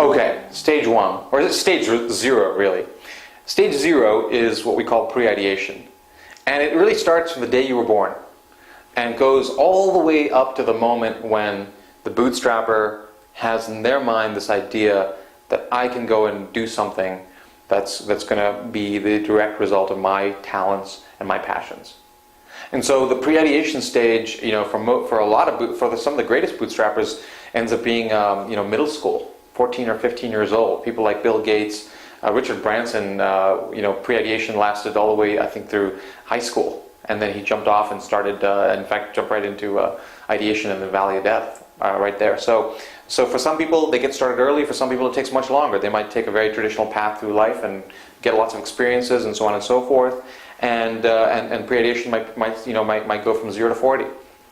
Okay, stage 1, or is it stage 0 really? Stage 0 is what we call pre-ideation. And it really starts from the day you were born and goes all the way up to the moment when the bootstrapper has in their mind this idea that I can go and do something that's going to be the direct result of my talents and my passions. And so the pre-ideation stage, for a lot of some of the greatest bootstrappers, ends up being middle school, 14 or 15 years old. People like Bill Gates, Richard Branson, pre-ideation lasted all the way, I think, through high school, and then he jumped off and started, in fact, jumped right into ideation in the Valley of Death, right there. So for some people, they get started early. For some people, it takes much longer. They might take a very traditional path through life and get lots of experiences and so on and so forth. And pre-ideation might go from 0 to 40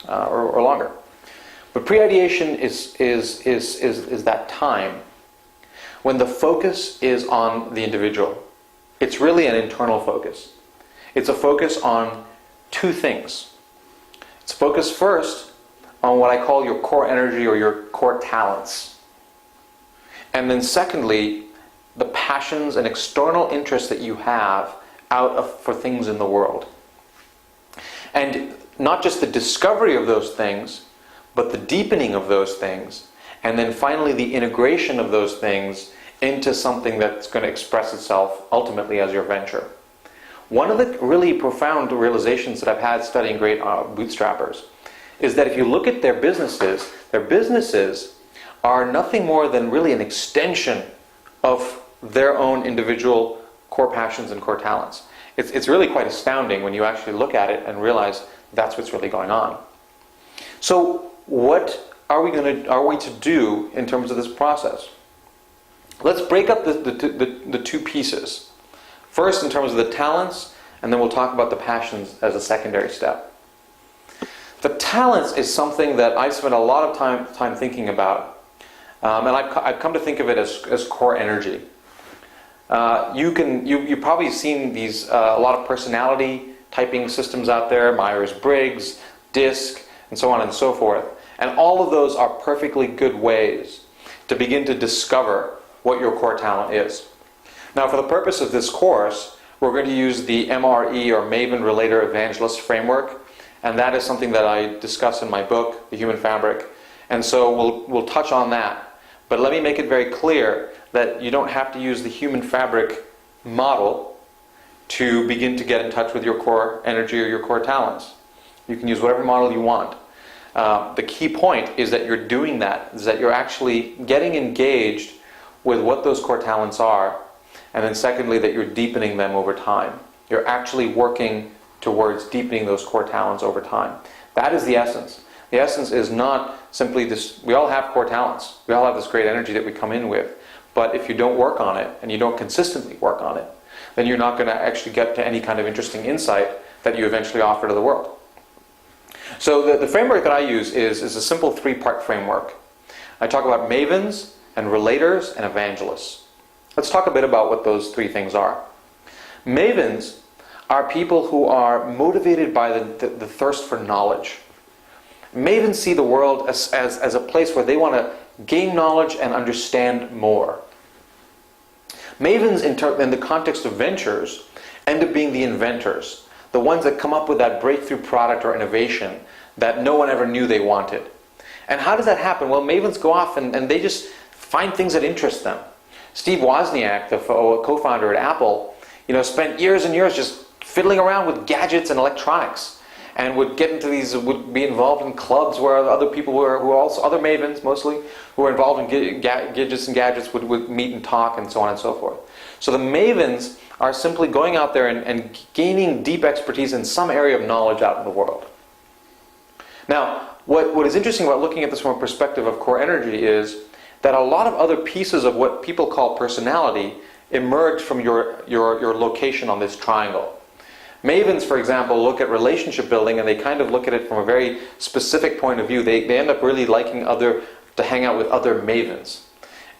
or longer. But pre-ideation is that time when the focus is on the individual. It's really an internal focus. It's a focus on two things. It's focused first on what I call your core energy or your core talents. And then secondly, the passions and external interests that you have for things in the world. And not just the discovery of those things, but the deepening of those things. And then finally the integration of those things into something that's going to express itself ultimately as your venture. One of the really profound realizations that I've had studying great bootstrappers is that if you look at their businesses are nothing more than really an extension of their own individual core passions and core talents. It's really quite astounding when you actually look at it and realize that's what's really going on. So what are we to do in terms of this process? Let's break up the two pieces. First, in terms of the talents, and then we'll talk about the passions as a secondary step. The talents is something that I've spent a lot of time thinking about, and I've come to think of it as core energy. You've probably seen these a lot of personality typing systems out there, Myers-Briggs, DISC, and so on and so forth. And all of those are perfectly good ways to begin to discover what your core talent is. Now, for the purpose of this course, we're going to use the MRE or Maven Relator Evangelist framework, and that is something that I discuss in my book, The Human Fabric. And so we'll touch on that. But let me make it very clear that you don't have to use the human fabric model to begin to get in touch with your core energy or your core talents. You can use whatever model you want. The key point is that you're doing that, is that you're actually getting engaged with what those core talents are, and then secondly, that you're deepening them over time. You're actually working towards deepening those core talents over time. That is the essence. The essence is not simply this, we all have core talents. We all have this great energy that we come in with. But if you don't work on it, and you don't consistently work on it, then you're not going to actually get to any kind of interesting insight that you eventually offer to the world. So the framework that I use is a simple 3-part framework. I talk about mavens and relators and evangelists. Let's talk a bit about what those 3 things are. Mavens are people who are motivated by the thirst for knowledge. Mavens see the world as a place where they want to gain knowledge and understand more. Mavens, in the context of ventures, end up being the inventors, the ones that come up with that breakthrough product or innovation that no one ever knew they wanted. And how does that happen? Well, mavens go off and they just find things that interest them. Steve Wozaniak, the co-founder at Apple, spent years and years just fiddling around with gadgets and electronics, and would be involved in clubs where other people who are also other mavens mostly, who were involved in gadgets would meet and talk and so on and so forth. So the mavens are simply going out there and gaining deep expertise in some area of knowledge out in the world. Now, what is interesting about looking at this from a perspective of core energy is that a lot of other pieces of what people call personality emerge from your location on this triangle. Mavens, for example, look at relationship building and they kind of look at it from a very specific point of view. They end up really liking to hang out with other mavens.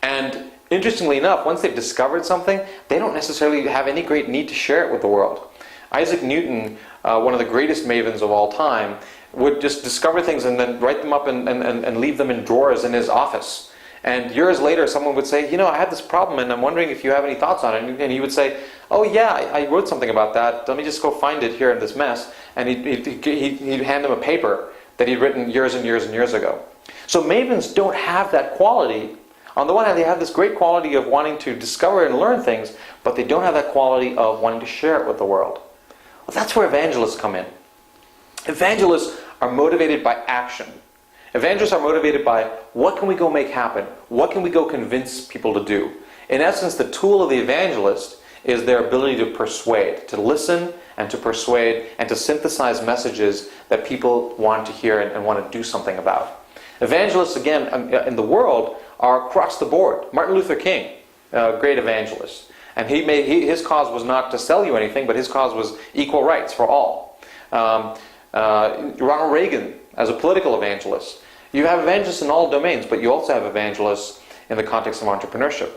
And interestingly enough, once they've discovered something, they don't necessarily have any great need to share it with the world. Isaac Newton, one of the greatest mavens of all time, would just discover things and then write them up and leave them in drawers in his office. And years later, someone would say, I had this problem and I'm wondering if you have any thoughts on it. And he would say, oh yeah, I wrote something about that. Let me just go find it here in this mess. And he'd hand him a paper that he'd written years and years and years ago. So Mavens don't have that quality. On the one hand, they have this great quality of wanting to discover and learn things, but they don't have that quality of wanting to share it with the world. Well, that's where evangelists come in. Evangelists are motivated by action. Evangelists are motivated by what can we go make happen? What can we go convince people to do? In essence, the tool of the evangelist is their ability to persuade, to listen and to persuade and to synthesize messages that people want to hear and want to do something about. Evangelists, again, in the world are across the board. Martin Luther King, a great evangelist. And his cause was not to sell you anything, but his cause was equal rights for all. Ronald Reagan, as a political evangelist. You have evangelists in all domains, but you also have evangelists in the context of entrepreneurship.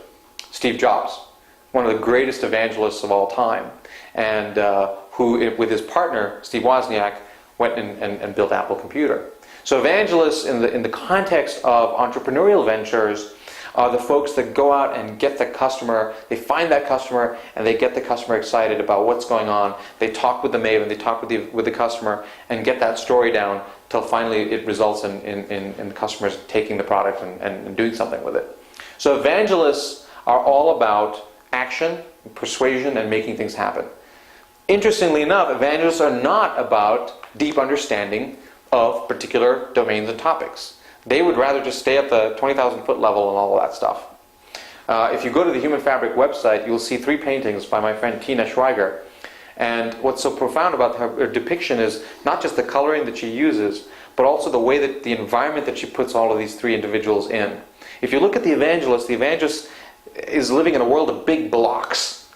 Steve Jobs, one of the greatest evangelists of all time, and who, with his partner, Steve Wozaniak, went and built Apple Computer. So evangelists in the context of entrepreneurial ventures are the folks that go out and get the customer, they find that customer, and they get the customer excited about what's going on. They talk with the Maven, they talk with the customer, and get that story down till finally it results in customers taking the product and doing something with it. So evangelists are all about action, persuasion, and making things happen. Interestingly enough, evangelists are not about deep understanding of particular domains and topics. They would rather just stay at the 20,000 foot level and all of that stuff. If you go to the Human Fabric website, you'll see 3 paintings by my friend Tina Schweiger. And what's so profound about her depiction is not just the coloring that she uses, but also the way that the environment that she puts all of these 3 individuals in. If you look at the evangelist is living in a world of big blocks.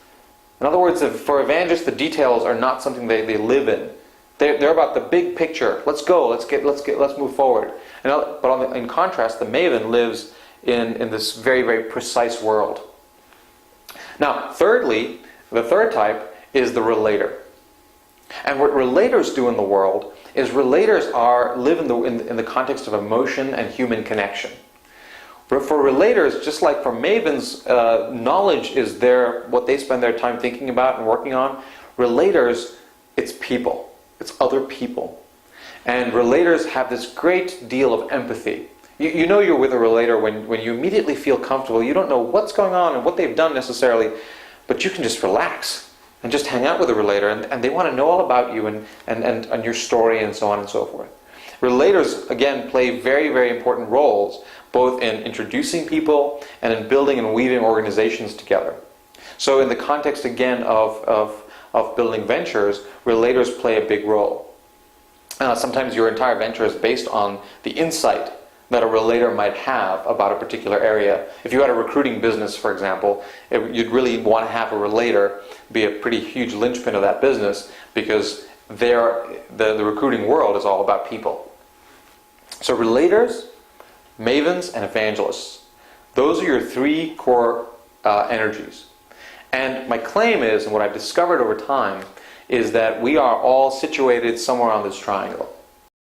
In other words, for evangelists, the details are not something they live in. They're about the big picture. Let's go. Let's move forward. But in contrast, the Maven lives in this very, very precise world. Now, thirdly, the third type is the relator. And what relators do in the world is relators live in the context of emotion and human connection. But for relators, just like for Mavens, knowledge is what they spend their time thinking about and working on. Relators, it's people. It's other people. And relators have this great deal of empathy. You know you're with a relator when you immediately feel comfortable. You don't know what's going on and what they've done necessarily, but you can just relax and just hang out with a relator, and they want to know all about you and your story and so on and so forth. Relators, again, play very, very important roles, both in introducing people and in building and weaving organizations together. So in the context, again, of building ventures, relators play a big role. Sometimes your entire venture is based on the insight that a relator might have about a particular area. If you had a recruiting business, for example, you'd really want to have a relator be a pretty huge linchpin of that business, because the recruiting world is all about people. So relators, Mavens, and evangelists. Those are your 3 core energies. And my claim is, and what I've discovered over time, is that we are all situated somewhere on this triangle.